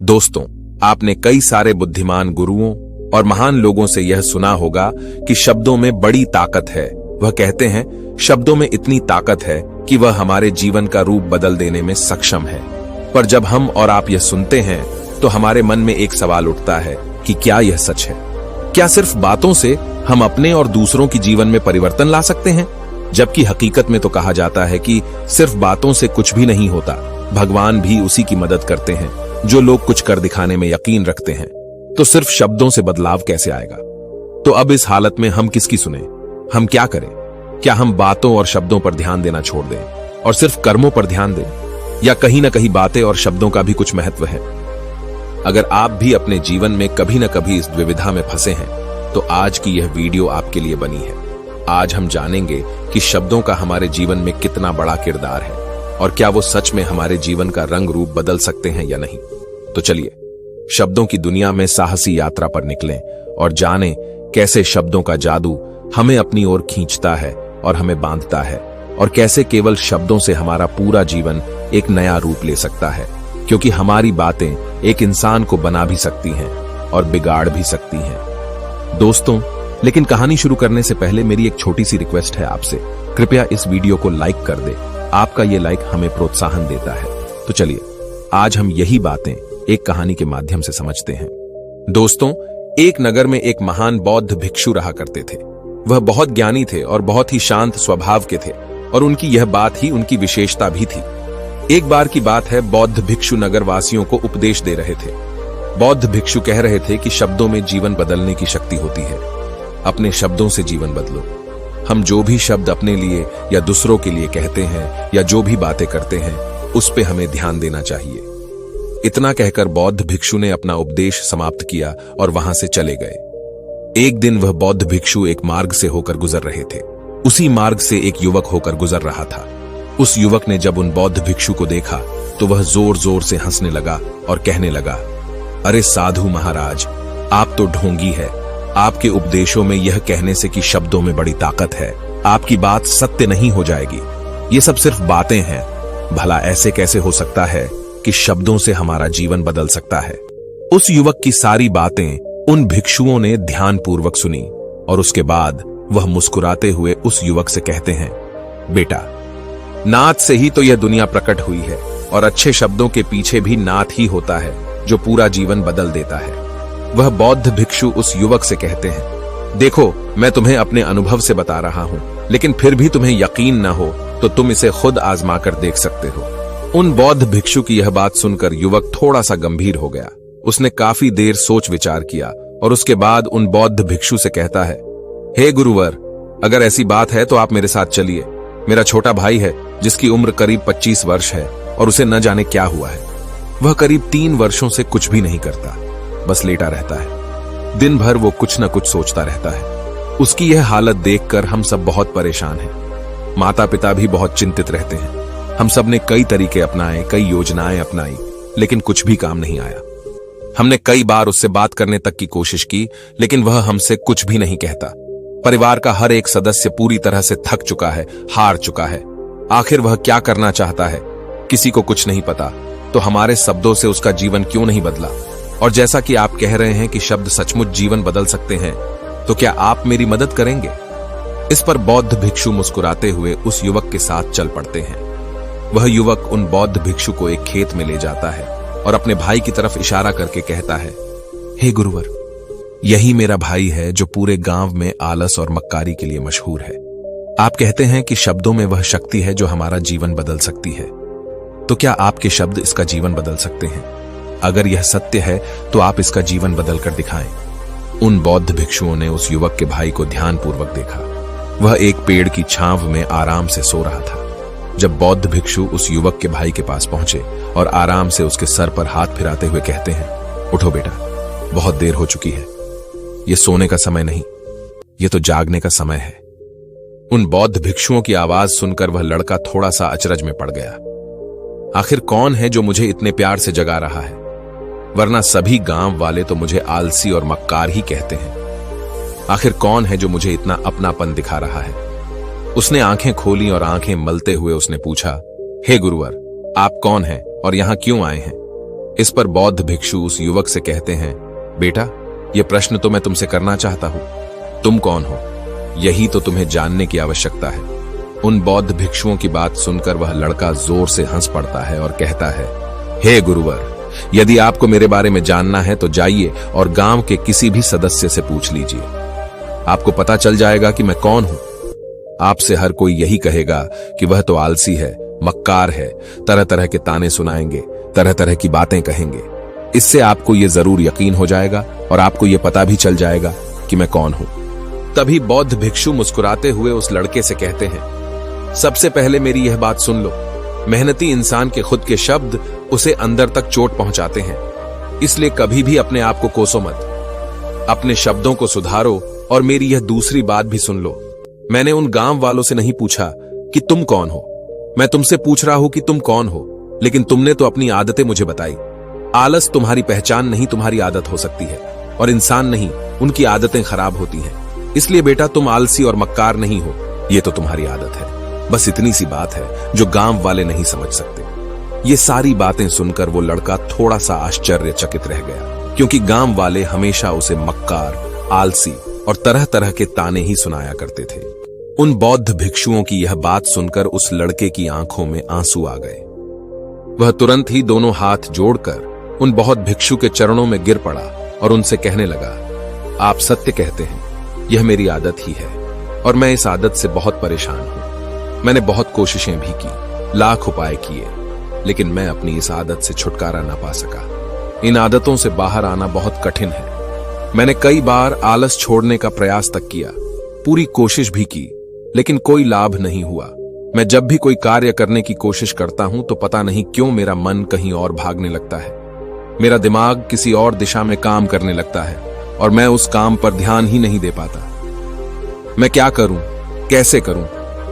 दोस्तों, आपने कई सारे बुद्धिमान गुरुओं और महान लोगों से यह सुना होगा कि शब्दों में बड़ी ताकत है। वह कहते हैं शब्दों में इतनी ताकत है कि वह हमारे जीवन का रूप बदल देने में सक्षम है। पर जब हम और आप यह सुनते हैं तो हमारे मन में एक सवाल उठता है कि क्या यह सच है? क्या सिर्फ बातों से हम अपने और दूसरों की जीवन में परिवर्तन ला सकते हैं? जबकि हकीकत में तो कहा जाता है कि सिर्फ बातों से कुछ भी नहीं होता, भगवान भी उसी की मदद करते हैं जो लोग कुछ कर दिखाने में यकीन रखते हैं। तो सिर्फ शब्दों से बदलाव कैसे आएगा? तो अब इस हालत में हम किसकी सुने? हम क्या करें? क्या हम बातों और शब्दों पर ध्यान देना छोड़ दें और सिर्फ कर्मों पर ध्यान दें? या कहीं ना कहीं बातें और शब्दों का भी कुछ महत्व है? अगर आप भी अपने जीवन में कभी ना कभी इस द्विविधा में फंसे हैं तो आज की यह वीडियो आपके लिए बनी है। आज हम जानेंगे कि शब्दों का हमारे जीवन में कितना बड़ा किरदार है और क्या वो सच में हमारे जीवन का रंग रूप बदल सकते हैं या नहीं। तो चलिए शब्दों की दुनिया में साहसी यात्रा पर निकलें और जानें कैसे शब्दों का जादू हमें अपनी ओर खींचता है और हमें बांधता है, और कैसे केवल शब्दों से हमारा पूरा जीवन एक नया रूप ले सकता है। क्योंकि हमारी बातें एक इंसान को बना भी सकती हैं और बिगाड़ भी सकती हैं। दोस्तों, लेकिन कहानी शुरू करने से पहले मेरी एक छोटी सी रिक्वेस्ट है आपसे, कृपया इस वीडियो को लाइक कर दे। आपका ये लाइक हमें प्रोत्साहन देता है। तो चलिए आज हम यही बातें एक कहानी के माध्यम से समझते हैं। दोस्तों, एक नगर में एक महान बौद्ध भिक्षु रहा करते थे। वह बहुत ज्ञानी थे और बहुत ही शांत स्वभाव के थे, और उनकी यह बात ही उनकी विशेषता भी थी। एक बार की बात है, बौद्ध भिक्षु नगरवासियों को उपदेश दे रहे थे। बौद्ध भिक्षु कह रहे थे कि शब्दों में जीवन बदलने की शक्ति होती है। अपने शब्दों से जीवन बदलो। हम जो भी शब्द अपने लिए या दूसरों के लिए कहते हैं या जो भी बातें करते हैं उस पे हमें ध्यान देना चाहिए। इतना कहकर बौद्ध भिक्षु ने अपना उपदेश समाप्त किया और वहां से चले गए। एक दिन वह बौद्ध भिक्षु एक मार्ग से होकर गुजर रहे थे। उसी मार्ग से एक युवक होकर गुजर रहा था। उस युवक ने जब उन बौद्ध भिक्षु को देखा तो वह जोर जोर से हंसने लगा और कहने लगा, अरे साधु महाराज, आप तो ढोंगी है। आपके उपदेशों में यह कहने से कि शब्दों में बड़ी ताकत है, आपकी बात सत्य नहीं हो जाएगी। ये सब सिर्फ बातें हैं। भला ऐसे कैसे हो सकता है कि शब्दों से हमारा जीवन बदल सकता है? उस युवक की सारी बातें उन भिक्षुओं ने ध्यानपूर्वक सुनी और उसके बाद वह मुस्कुराते हुए उस युवक से कहते हैं, बेटा, नाथ से ही तो यह दुनिया प्रकट हुई है, और अच्छे शब्दों के पीछे भी नाथ ही होता है जो पूरा जीवन बदल देता है। वह बौद्ध भिक्षु उस युवक से कहते हैं, देखो, मैं तुम्हें अपने अनुभव से बता रहा हूं, लेकिन फिर भी तुम्हें यकीन न हो तो तुम इसे खुद आजमा कर देख सकते हो। उन बौद्ध भिक्षु की यह बात सुनकर युवक थोड़ा सा गंभीर हो गया। उसने काफी देर सोच विचार किया और उसके बाद उन बौद्ध भिक्षु से कहता है, हे गुरुवर, अगर ऐसी बात है तो आप मेरे साथ चलिए। मेरा छोटा भाई है जिसकी उम्र करीब 25 वर्ष है और उसे न जाने क्या हुआ है। वह करीब 3 वर्षों से कुछ भी नहीं करता, बस लेटा रहता है। दिन भर वो कुछ न कुछ सोचता रहता है। उसकी यह हालत देखकर हम सब बहुत परेशान हैं। माता पिता भी बहुत चिंतित रहते हैं। हम सब ने कई तरीके अपनाए, कई योजनाएं अपनाई, लेकिन कुछ भी काम नहीं आया। हमने कई बार उससे बात करने तक की कोशिश की, लेकिन वह हमसे कुछ भी नहीं कहता। परिवार का हर एक सदस्य पूरी तरह से थक चुका है, हार चुका है। आखिर वह क्या करना चाहता है, किसी को कुछ नहीं पता। तो हमारे शब्दों से उसका जीवन क्यों नहीं बदला? और जैसा कि आप कह रहे हैं कि शब्द सचमुच जीवन बदल सकते हैं, तो क्या आप मेरी मदद करेंगे? इस पर बौद्ध भिक्षु मुस्कुराते हुए उस युवक के साथ चल पड़ते हैं। वह युवक उन बौद्ध भिक्षु को एक खेत में ले जाता है और अपने भाई की तरफ इशारा करके कहता है, हे गुरुवर, यही मेरा भाई है जो पूरे गांव में आलस और मक्कारी के लिए मशहूर है। आप कहते हैं कि शब्दों में वह शक्ति है जो हमारा जीवन बदल सकती है। तो क्या आपके शब्द इसका जीवन बदल सकते हैं? अगर यह सत्य है तो आप इसका जीवन बदल कर दिखाएं। उन बौद्ध भिक्षुओं ने उस युवक के भाई को ध्यानपूर्वक देखा। वह एक पेड़ की छांव में आराम से सो रहा था। जब बौद्ध भिक्षु उस युवक के भाई के पास पहुंचे और आराम से उसके सर पर हाथ फिराते हुए कहते हैं, उठो बेटा, बहुत देर हो चुकी है। यह सोने का समय नहीं, यह तो जागने का समय है। उन बौद्ध भिक्षुओं की आवाज सुनकर वह लड़का थोड़ा सा अचरज में पड़ गया। आखिर कौन है जो मुझे इतने प्यार से जगा रहा है? वरना सभी गांव वाले तो मुझे आलसी और मक्कार ही कहते हैं। आखिर कौन है जो मुझे इतना अपनापन दिखा रहा है? उसने आंखें खोली और आंखें मलते हुए उसने पूछा, हे गुरुवर, आप कौन हैं और यहां क्यों आए हैं? इस पर बौद्ध भिक्षु उस युवक से कहते हैं, बेटा, यह प्रश्न तो मैं तुमसे करना चाहता हूं, तुम कौन हो? यही तो तुम्हें जानने की आवश्यकता है। उन बौद्ध भिक्षुओं की बात सुनकर वह लड़का जोर से हंस पड़ता है और कहता है, हे गुरुवर, यदि आपको मेरे बारे में जानना है तो जाइए और गांव के किसी भी सदस्य से पूछ लीजिए। आपको पता चल जाएगा कि मैं कौन हूं। आपसे हर कोई यही कहेगा कि वह तो आलसी है, मक्कार है, तरह तरह के ताने सुनाएंगे, तरह तरह की बातें कहेंगे। इससे आपको यह जरूर यकीन हो जाएगा और आपको यह पता भी चल जाएगा कि मैं कौन हूं। तभी बौद्ध भिक्षु मुस्कुराते हुए उस लड़के से कहते हैं, सबसे पहले मेरी यह बात सुन लो। मेहनती इंसान के खुद के शब्द उसे अंदर तक चोट पहुंचाते हैं, इसलिए कभी भी अपने आप को कोसो मत। अपने शब्दों को सुधारो। और मेरी यह दूसरी बात भी सुन लो। मैंने उन गांव वालों से नहीं पूछा कि तुम कौन हो, मैं तुमसे पूछ रहा हूं कि तुम कौन हो, लेकिन तुमने तो अपनी आदतें मुझे बताई। आलस तुम्हारी पहचान नहीं, तुम्हारी आदत हो सकती है, और इंसान नहीं, उनकी आदतें खराब होती हैं। इसलिए बेटा, तुम आलसी और मक्कार नहीं हो, यह तो तुम्हारी आदत है। बस इतनी सी बात है जो गांव वाले नहीं समझ सकते। ये सारी बातें सुनकर वो लड़का थोड़ा सा आश्चर्यचकित रह गया, क्योंकि गांव वाले हमेशा उसे मक्कार, आलसी और तरह तरह के ताने ही सुनाया करते थे। उन बौद्ध भिक्षुओं की यह बात सुनकर उस लड़के की आंखों में आंसू आ गए। वह तुरंत ही दोनों हाथ जोड़कर उन बौद्ध भिक्षु के चरणों में गिर पड़ा और उनसे कहने लगा, आप सत्य कहते हैं, यह मेरी आदत ही है और मैं इस आदत से बहुत परेशान हूं। मैंने बहुत कोशिशें भी की, लाख उपाय किए, लेकिन मैं अपनी इस आदत से छुटकारा ना पा सका। इन आदतों से बाहर आना बहुत कठिन है। मैंने कई बार आलस छोड़ने का प्रयास तक किया, पूरी कोशिश भी की, लेकिन कोई लाभ नहीं हुआ। मैं जब भी कोई कार्य करने की कोशिश करता हूं तो पता नहीं क्यों मेरा मन कहीं और भागने लगता है। मेरा दिमाग किसी और दिशा में काम करने लगता है और मैं उस काम पर ध्यान ही नहीं दे पाता। मैं क्या करूं, कैसे करूं,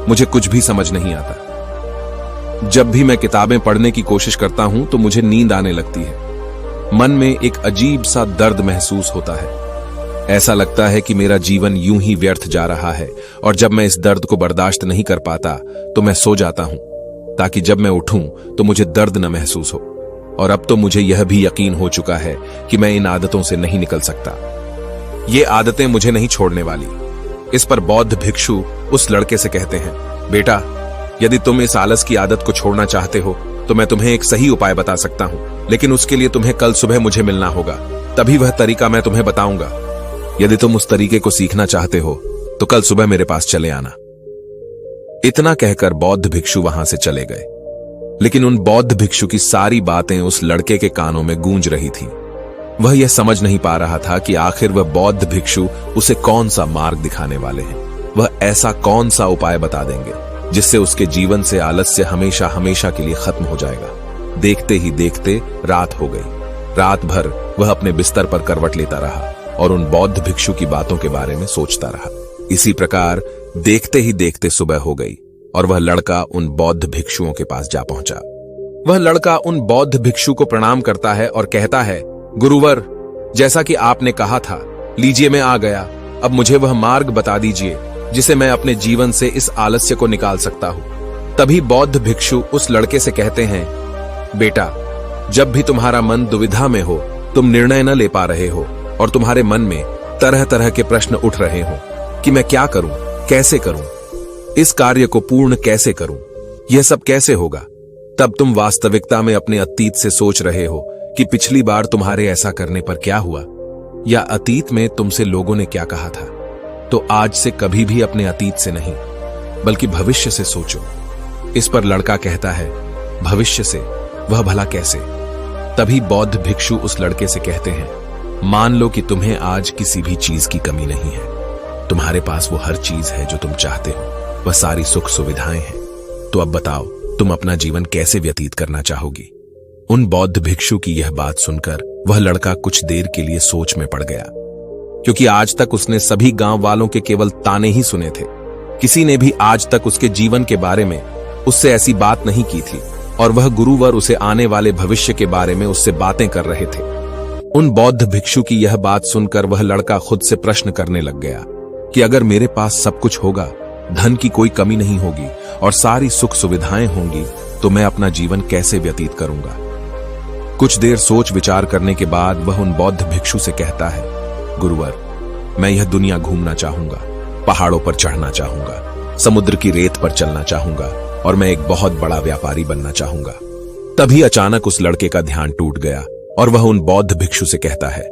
मुझे कुछ भी समझ नहीं आता। जब भी मैं किताबें पढ़ने की कोशिश करता हूं तो मुझे नींद आने लगती है। मन में एक अजीब सा दर्द महसूस होता है। ऐसा लगता है कि मेरा जीवन यूं ही व्यर्थ जा रहा है, और जब मैं इस दर्द को बर्दाश्त नहीं कर पाता तो मैं सो जाता हूं, ताकि जब मैं उठूं तो मुझे दर्द न महसूस हो। और अब तो मुझे यह भी यकीन हो चुका है कि मैं इन आदतों से नहीं निकल सकता। ये आदतें मुझे नहीं छोड़ने वाली। इस पर बौद्ध भिक्षु उस लड़के से कहते हैं, बेटा, यदि तुम इस आलस की आदत को छोड़ना चाहते हो तो मैं तुम्हें एक सही उपाय बता सकता हूं, लेकिन उसके लिए तुम्हें कल सुबह मुझे मिलना होगा, तभी वह तरीका मैं तुम्हें बताऊंगा। यदि तुम उस तरीके को सीखना चाहते हो तो कल सुबह मेरे पास चले आना। इतना कहकर बौद्ध भिक्षु वहां से चले गए, लेकिन उन बौद्ध भिक्षु की सारी बातें उस लड़के के कानों में गूंज रही थी। वह यह समझ नहीं पा रहा था कि आखिर वह बौद्ध भिक्षु उसे कौन सा मार्ग दिखाने वाले हैं। वह ऐसा कौन सा उपाय बता देंगे जिससे उसके जीवन से आलस्य हमेशा हमेशा के लिए खत्म हो जाएगा। देखते ही देखते रात हो गई। रात भर वह अपने बिस्तर पर करवट लेता रहा और उन बौद्ध भिक्षु की बातों के बारे में सोचता रहा। इसी प्रकार देखते ही देखते सुबह हो गई और वह लड़का उन बौद्ध भिक्षुओं के पास जा पहुंचा। वह लड़का उन बौद्ध भिक्षु को प्रणाम करता है और कहता है, गुरुवर, जैसा कि आपने कहा था, लीजिए मैं आ गया। अब मुझे वह मार्ग बता दीजिए जिसे मैं अपने जीवन से इस आलस्य को निकाल सकता हूं। तभी बौद्ध भिक्षु उस लड़के से कहते हैं, बेटा, जब भी तुम्हारा मन दुविधा में हो, तुम निर्णय न ले पा रहे हो और तुम्हारे मन में तरह तरह के प्रश्न उठ रहे हो कि मैं क्या करूं, कैसे करूं, इस कार्य को पूर्ण कैसे करूं, यह सब कैसे होगा, तब तुम वास्तविकता में अपने अतीत से सोच रहे हो कि पिछली बार तुम्हारे ऐसा करने पर क्या हुआ, या अतीत में तुमसे लोगों ने क्या कहा था। तो आज से कभी भी अपने अतीत से नहीं, बल्कि भविष्य से सोचो। इस पर लड़का कहता है, भविष्य से, वह भला कैसे? तभी बौद्ध भिक्षु उस लड़के से कहते हैं, मान लो कि तुम्हें आज किसी भी चीज की कमी नहीं है। तुम्हारे पास वो हर चीज है जो तुम चाहते हो, वह सारी सुख सुविधाएं हैं। तो अब बताओ, तुम अपना जीवन कैसे व्यतीत करना चाहोगी? उन बौद्ध भिक्षु की यह बात सुनकर वह लड़का कुछ देर के लिए सोच में पड़ गया, क्योंकि आज तक उसने सभी गांव वालों के केवल ताने ही सुने थे। किसी ने भी आज तक उसके जीवन के बारे में उससे ऐसी बात नहीं की थी, और वह गुरुवर उसे आने वाले भविष्य के बारे में उससे बातें कर रहे थे। उन बौद्ध भिक्षु की यह बात सुनकर वह लड़का खुद से प्रश्न करने लग गया कि अगर मेरे पास सब कुछ होगा, धन की कोई कमी नहीं होगी और सारी सुख सुविधाएं होंगी, तो मैं अपना जीवन कैसे व्यतीत करूंगा? कुछ देर सोच विचार करने के बाद वह उन बौद्ध भिक्षु से कहता है, गुरुवर, मैं यह दुनिया घूमना चाहूंगा, पहाड़ों पर चढ़ना चाहूंगा, समुद्र की रेत पर चलना चाहूंगा और मैं एक बहुत बड़ा व्यापारी बनना चाहूंगा। तभी अचानक उस लड़के का ध्यान टूट गया और वह उन बौद्ध भिक्षु से कहता है,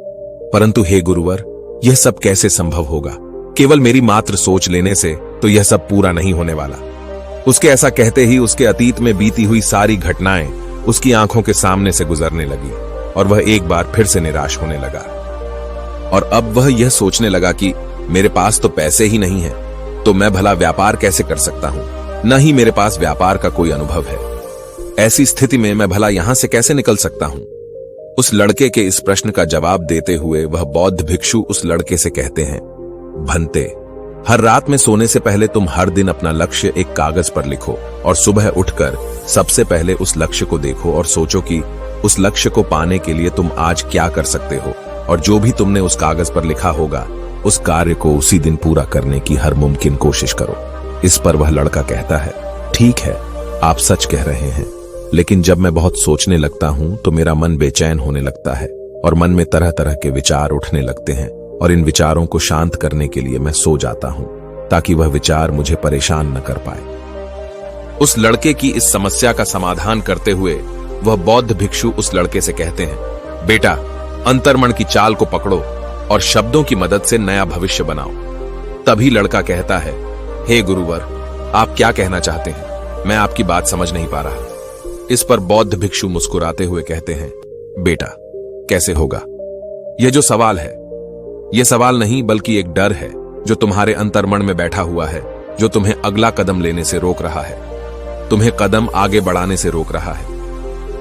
परंतु हे गुरुवर, यह सब कैसे संभव होगा? केवल मेरी मात्र सोच लेने से तो यह सब पूरा नहीं होने वाला। उसके ऐसा कहते ही उसके अतीत में बीती हुई सारी घटनाएं उसकी आंखों के सामने से गुजरने लगी और वह एक बार फिर से निराश होने लगा। और अब वह यह सोचने लगा कि मेरे पास तो पैसे ही नहीं है, तो मैं भला व्यापार कैसे कर सकता हूं? न ही मेरे पास व्यापार का कोई अनुभव है। ऐसी स्थिति में मैं भला यहां से कैसे निकल सकता हूं? उस लड़के के इस प्रश्न का जवाब देते हुए वह बौद्ध भिक्षु उस लड़के से कहते हैं, भंते, हर रात में सोने से पहले तुम हर दिन अपना लक्ष्य एक कागज पर लिखो और सुबह उठकर सबसे पहले उस लक्ष्य को देखो और सोचो कि उस लक्ष्य को पाने के लिए तुम आज क्या कर सकते हो, और जो भी तुमने उस कागज पर लिखा होगा उस कार्य को उसी दिन पूरा करने की हर मुमकिन कोशिश करो। इस पर वह लड़का कहता है, ठीक है, आप सच कह रहे हैं, लेकिन जब मैं बहुत सोचने लगता हूं तो मेरा मन बेचैन होने लगता है और मन में तरह तरह के विचार उठने लगते हैं और इन विचारों को शांत करने के लिए मैं सो जाता हूं ताकि वह विचार मुझे परेशान न कर पाए। उस लड़के की इस समस्या का समाधान करते हुए वह बौद्ध भिक्षु उस लड़के से कहते हैं, बेटा, अंतर्मन की चाल को पकड़ो और शब्दों की मदद से नया भविष्य बनाओ। तभी लड़का कहता है, हे गुरुवर, आप क्या कहना चाहते हैं? मैं आपकी बात समझ नहीं पा रहा। इस पर बौद्ध भिक्षु मुस्कुराते हुए कहते हैं, बेटा, कैसे होगा? यह जो सवाल है, यह सवाल नहीं बल्कि एक डर है जो तुम्हारे अंतर्मन में बैठा हुआ है, जो तुम्हें अगला कदम लेने से रोक रहा है, तुम्हें कदम आगे बढ़ाने से रोक रहा है।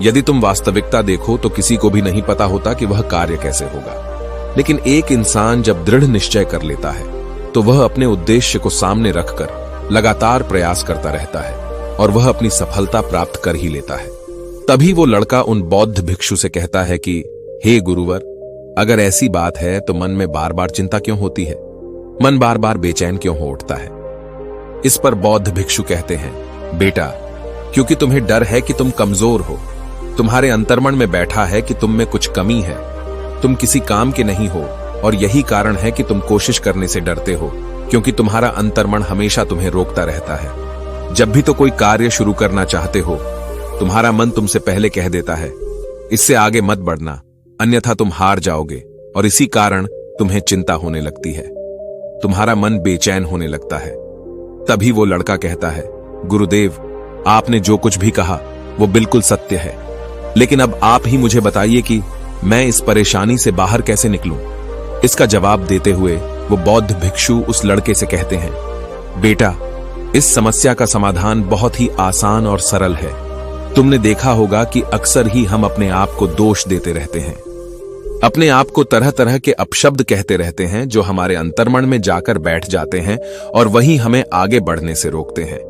यदि तुम वास्तविकता देखो तो किसी को भी नहीं पता होता कि वह कार्य कैसे होगा, लेकिन एक इंसान जब दृढ़ निश्चय कर लेता है तो वह अपने उद्देश्य को सामने रखकर लगातार प्रयास करता रहता है और वह अपनी सफलता प्राप्त कर ही लेता है। तभी वो लड़का उन बौद्ध भिक्षु से कहता है कि हे गुरुवर, अगर ऐसी बात है तो मन में बार बार चिंता क्यों होती है? मन बार बार बेचैन क्यों हो उठता है? इस पर बौद्ध भिक्षु कहते हैं, बेटा, क्योंकि तुम्हें डर है कि तुम कमजोर हो। तुम्हारे अंतर्मन में बैठा है कि तुम में कुछ कमी है, तुम किसी काम के नहीं हो, और यही कारण है कि तुम कोशिश करने से डरते हो, क्योंकि तुम्हारा अंतर्मन हमेशा तुम्हें रोकता रहता है। जब भी तो कोई कार्य शुरू करना चाहते हो, तुम्हारा मन तुमसे पहले कह देता है, इससे आगे मत बढ़ना, अन्यथा तुम हार जाओगे, और इसी कारण तुम्हें चिंता होने लगती है, तुम्हारा मन बेचैन होने लगता है। तभी वो लड़का कहता है, गुरुदेव, आपने जो कुछ भी कहा वो बिल्कुल सत्य है, लेकिन अब आप ही मुझे बताइए कि मैं इस परेशानी से बाहर कैसे निकलूं? इसका जवाब देते हुए वो बौद्ध भिक्षु उस लड़के से कहते हैं, बेटा, इस समस्या का समाधान बहुत ही आसान और सरल है। तुमने देखा होगा कि अक्सर ही हम अपने आप को दोष देते रहते हैं, अपने आप को तरह तरह के अपशब्द कहते रहते हैं जो हमारे अंतर्मन में जाकर बैठ जाते हैं और वही हमें आगे बढ़ने से रोकते हैं।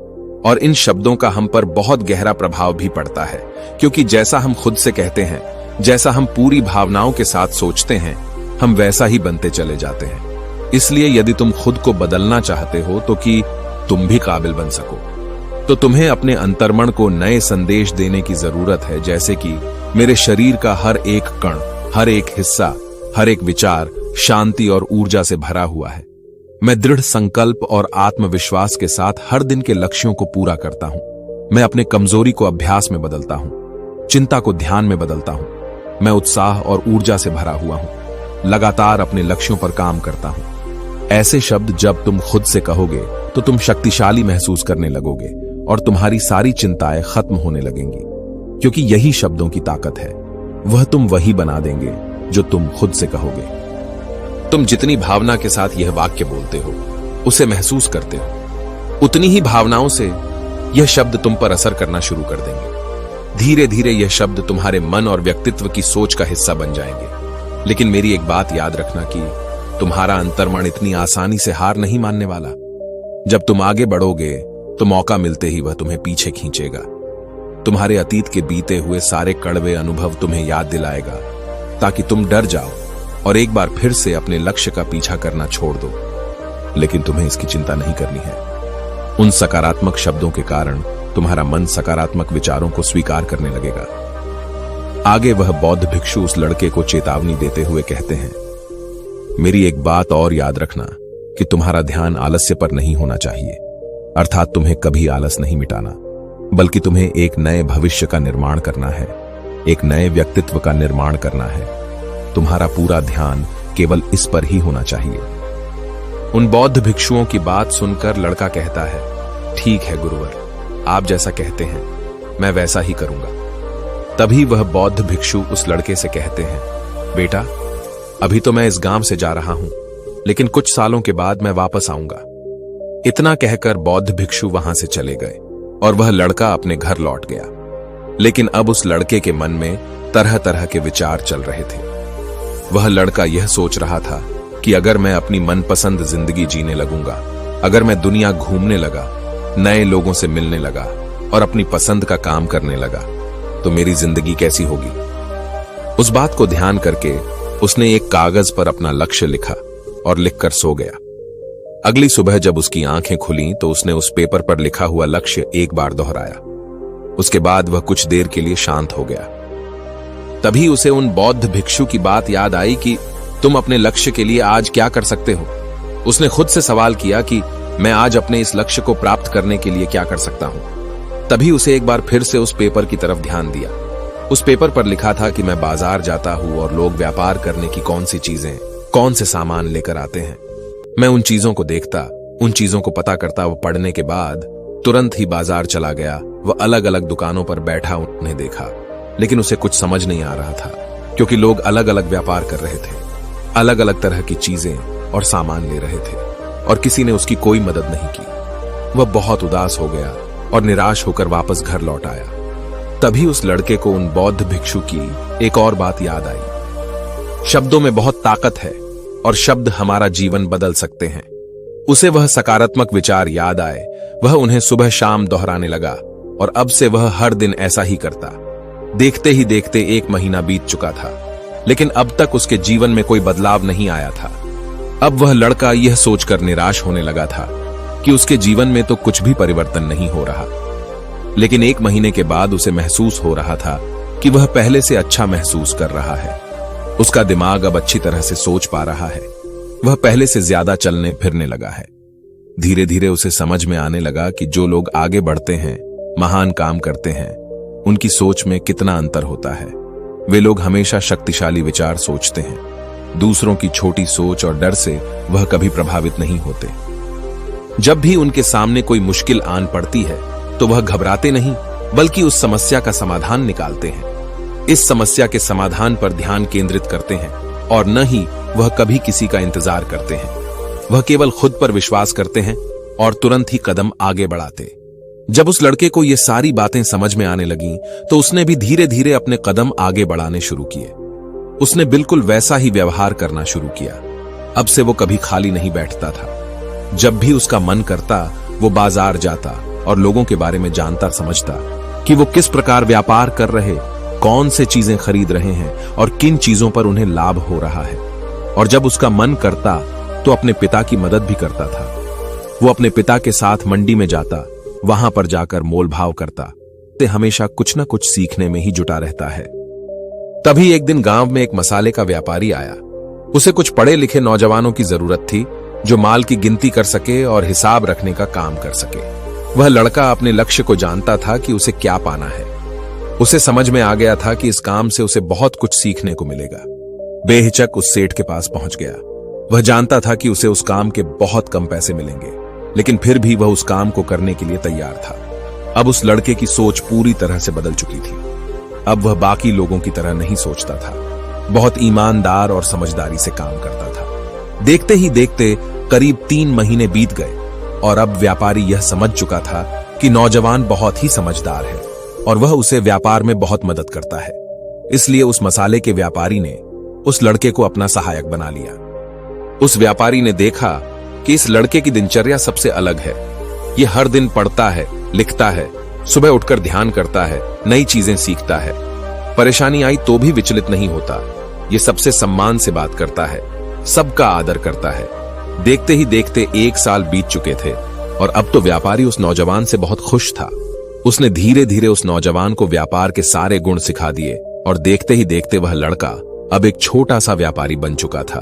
और इन शब्दों का हम पर बहुत गहरा प्रभाव भी पड़ता है, क्योंकि जैसा हम खुद से कहते हैं, जैसा हम पूरी भावनाओं के साथ सोचते हैं, हम वैसा ही बनते चले जाते हैं। इसलिए यदि तुम खुद को बदलना चाहते हो तो कि तुम भी काबिल बन सको, तो तुम्हें अपने अंतर्मन को नए संदेश देने की जरूरत है, जैसे कि मेरे शरीर का हर एक कण, हर एक हिस्सा, हर एक विचार शांति और ऊर्जा से भरा हुआ है। मैं दृढ़ संकल्प और आत्मविश्वास के साथ हर दिन के लक्ष्यों को पूरा करता हूं। मैं अपने कमजोरी को अभ्यास में बदलता हूं, चिंता को ध्यान में बदलता हूं। मैं उत्साह और ऊर्जा से भरा हुआ हूं, लगातार अपने लक्ष्यों पर काम करता हूं। ऐसे शब्द जब तुम खुद से कहोगे तो तुम शक्तिशाली महसूस करने लगोगे और तुम्हारी सारी चिंताएं खत्म होने लगेंगी, क्योंकि यही शब्दों की ताकत है। वह तुम वही बना देंगे जो तुम खुद से कहोगे। तुम जितनी भावना के साथ यह वाक्य बोलते हो, उसे महसूस करते हो, उतनी ही भावनाओं से यह शब्द तुम पर असर करना शुरू कर देंगे। धीरे धीरे यह शब्द तुम्हारे मन और व्यक्तित्व की सोच का हिस्सा बन जाएंगे। लेकिन मेरी एक बात याद रखना कि तुम्हारा अंतर्मन इतनी आसानी से हार नहीं मानने वाला। जब तुम आगे बढ़ोगे तो मौका मिलते ही वह तुम्हें पीछे खींचेगा। तुम्हारे अतीत के बीते हुए सारे कड़वे अनुभव तुम्हें याद दिलाएगा, ताकि तुम डर जाओ और एक बार फिर से अपने लक्ष्य का पीछा करना छोड़ दो। लेकिन तुम्हें इसकी चिंता नहीं करनी है। उन सकारात्मक शब्दों के कारण तुम्हारा मन सकारात्मक विचारों को स्वीकार करने लगेगा। आगे वह बौद्ध भिक्षु उस लड़के को चेतावनी देते हुए कहते हैं, मेरी एक बात और याद रखना कि तुम्हारा ध्यान आलस्य पर नहीं होना चाहिए, अर्थात तुम्हें कभी आलस नहीं मिटाना, बल्कि तुम्हें एक नए भविष्य का निर्माण करना है, एक नए व्यक्तित्व का निर्माण करना है। तुम्हारा पूरा ध्यान केवल इस पर ही होना चाहिए। उन बौद्ध भिक्षुओं की बात सुनकर लड़का कहता है, ठीक है गुरुवर, आप जैसा कहते हैं मैं वैसा ही करूंगा। तभी वह बौद्ध भिक्षु उस लड़के से कहते हैं, बेटा, अभी तो मैं इस गांव से जा रहा हूं, लेकिन कुछ सालों के बाद मैं वापस आऊंगा। इतना कहकर बौद्ध भिक्षु वहां से चले गए और वह लड़का अपने घर लौट गया। लेकिन अब उस लड़के के मन में तरह तरह के विचार चल रहे थे। वह लड़का यह सोच रहा था कि अगर मैं अपनी मनपसंद जिंदगी जीने लगूंगा, अगर मैं दुनिया घूमने लगा, नए लोगों से मिलने लगा और अपनी पसंद का काम करने लगा, तो मेरी जिंदगी कैसी होगी। उस बात को ध्यान करके उसने एक कागज पर अपना लक्ष्य लिखा और लिखकर सो गया। अगली सुबह जब उसकी आंखें खुली तो उसने उस पेपर पर लिखा हुआ लक्ष्य एक बार दोहराया। उसके बाद वह कुछ देर के लिए शांत हो गया। तभी उसे उन बौद्ध भिक्षु की बात याद आई कि तुम अपने लक्ष्य के लिए आज क्या कर सकते हो। उसने खुद से सवाल किया कि मैं आज अपने इस लक्ष्य को प्राप्त करने के लिए क्या कर सकता हूं। तभी उसे एक बार फिर से उस पेपर की तरफ ध्यान दिया। उस पेपर पर लिखा था कि मैं बाजार जाता हूं और लोग व्यापार करने की कौन सी चीजें, कौन से सामान लेकर आते हैं। मैं उन चीजों को देखता, उन चीजों को पता करता। वो पढ़ने के बाद तुरंत ही बाजार चला गया। वह अलग अलग दुकानों पर बैठा उन्हें देखा, लेकिन उसे कुछ समझ नहीं आ रहा था, क्योंकि लोग अलग अलग व्यापार कर रहे थे, अलग अलग तरह की चीजें और सामान ले रहे थे, और किसी ने उसकी कोई मदद नहीं की। वह बहुत उदास हो गया और निराश होकर वापस घर लौट आया। तभी उस लड़के को उन बौद्ध भिक्षु की एक और बात याद आई। शब्दों में बहुत ताकत है और शब्द हमारा जीवन बदल सकते हैं। उसे वह सकारात्मक विचार याद आए। वह उन्हें सुबह शाम दोहराने लगा और अब से वह हर दिन ऐसा ही करता। देखते ही देखते 1 महीना बीत चुका था, लेकिन अब तक उसके जीवन में कोई बदलाव नहीं आया था। अब वह लड़का यह सोचकर निराश होने लगा था कि उसके जीवन में तो कुछ भी परिवर्तन नहीं हो रहा। लेकिन 1 महीने के बाद उसे महसूस हो रहा था कि वह पहले से अच्छा महसूस कर रहा है। उसका दिमाग अब अच्छी तरह से सोच पा रहा है। वह पहले से ज्यादा चलने फिरने लगा है। धीरे धीरे उसे समझ में आने लगा कि जो लोग आगे बढ़ते हैं, महान काम करते हैं, उनकी सोच में कितना अंतर होता है। वे लोग हमेशा शक्तिशाली विचार सोचते हैं। दूसरों की छोटी सोच और डर से वह कभी प्रभावित नहीं होते। जब भी उनके सामने कोई मुश्किल आन पड़ती है तो वह घबराते नहीं, बल्कि उस समस्या का समाधान निकालते हैं। इस समस्या के समाधान पर ध्यान केंद्रित करते हैं और न ही वह कभी किसी का इंतजार करते हैं। वह केवल खुद पर विश्वास करते हैं और तुरंत ही कदम आगे बढ़ाते। जब उस लड़के को ये सारी बातें समझ में आने लगीं, तो उसने भी धीरे धीरे अपने कदम आगे बढ़ाने शुरू किए। उसने बिल्कुल वैसा ही व्यवहार करना शुरू किया। अब से वो कभी खाली नहीं बैठता था। जब भी उसका मन करता, वो बाजार जाता और लोगों के बारे में जानता समझता कि वो किस प्रकार व्यापार कर रहे, कौन से चीजें खरीद रहे हैं और किन चीजों पर उन्हें लाभ हो रहा है। और जब उसका मन करता तो अपने पिता की मदद भी करता था। वो अपने पिता के साथ मंडी में जाता, वहां पर जाकर मोल भाव करता। ते हमेशा कुछ न कुछ सीखने में ही जुटा रहता है। तभी एक दिन गांव में एक मसाले का व्यापारी आया। उसे कुछ पढ़े लिखे नौजवानों की जरूरत थी जो माल की गिनती कर सके और हिसाब रखने का काम कर सके। वह लड़का अपने लक्ष्य को जानता था कि उसे क्या पाना है। उसे समझ में आ गया था कि इस काम से उसे बहुत कुछ सीखने को मिलेगा। बेहिचक उस सेठ के पास पहुंच गया। वह जानता था कि उसे उस काम के बहुत कम पैसे मिलेंगे, लेकिन फिर भी वह उस काम को करने के लिए तैयार था। अब उस लड़के की सोच पूरी तरह से बदल चुकी थी। अब वह बाकी लोगों की तरह नहीं सोचता था। बहुत ईमानदार और समझदारी से काम करता था। देखते ही देखते करीब 3 महीने बीत गए और अब व्यापारी यह समझ चुका था कि नौजवान बहुत ही समझदार है और वह उसे व्यापार में बहुत मदद करता है। इसलिए उस मसाले के व्यापारी ने उस लड़के को अपना सहायक बना लिया। उस व्यापारी ने देखा कि इस लड़के की दिनचर्या सबसे अलग है। यह हर दिन पढ़ता है, लिखता है, सुबह उठकर ध्यान करता है, नई चीजें सीखता है। परेशानी आई तो भी विचलित नहीं होता। ये सबसे सम्मान से बात करता है, सबका आदर करता है। देखते ही देखते 1 साल बीत चुके थे और अब तो व्यापारी उस नौजवान से बहुत खुश था। उसने धीरे धीरे उस नौजवान को व्यापार के सारे गुण सिखा दिए और देखते ही देखते वह लड़का अब एक छोटा सा व्यापारी बन चुका था।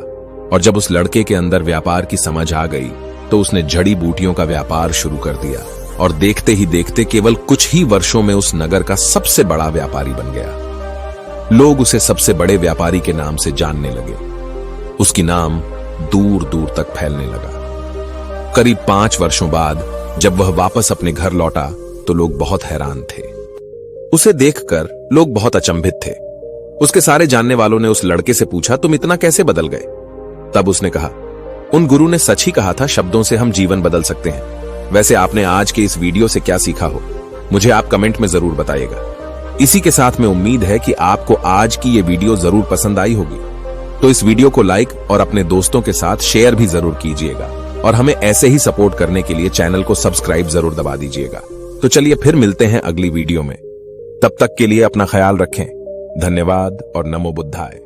और जब उस लड़के के अंदर व्यापार की समझ आ गई तो उसने जड़ी बूटियों का व्यापार शुरू कर दिया और देखते ही देखते केवल कुछ ही वर्षों में उस नगर का सबसे बड़ा व्यापारी बन गया। लोग उसे सबसे बड़े व्यापारी के नाम से जानने लगे। उसकी नाम दूर दूर तक फैलने लगा। करीब 5 वर्षों बाद जब वह वापस अपने घर लौटा तो लोग बहुत हैरान थे। उसे देखकर लोग बहुत अचंभित थे। उसके सारे जानने वालों ने उस लड़के से पूछा, तुम इतना कैसे बदल गए? तब उसने कहा, उन गुरु ने सच ही कहा था, शब्दों से हम जीवन बदल सकते हैं। वैसे आपने आज के इस वीडियो से क्या सीखा हो, मुझे आप कमेंट में जरूर बताइएगा। इसी के साथ में उम्मीद है कि आपको आज की ये वीडियो जरूर पसंद आई होगी। तो इस वीडियो को लाइक और अपने दोस्तों के साथ शेयर भी जरूर कीजिएगा और हमें ऐसे ही सपोर्ट करने के लिए चैनल को सब्सक्राइब जरूर दबा दीजिएगा। तो चलिए फिर मिलते हैं अगली वीडियो में। तब तक के लिए अपना ख्याल रखें। धन्यवाद और नमो बुद्धाय।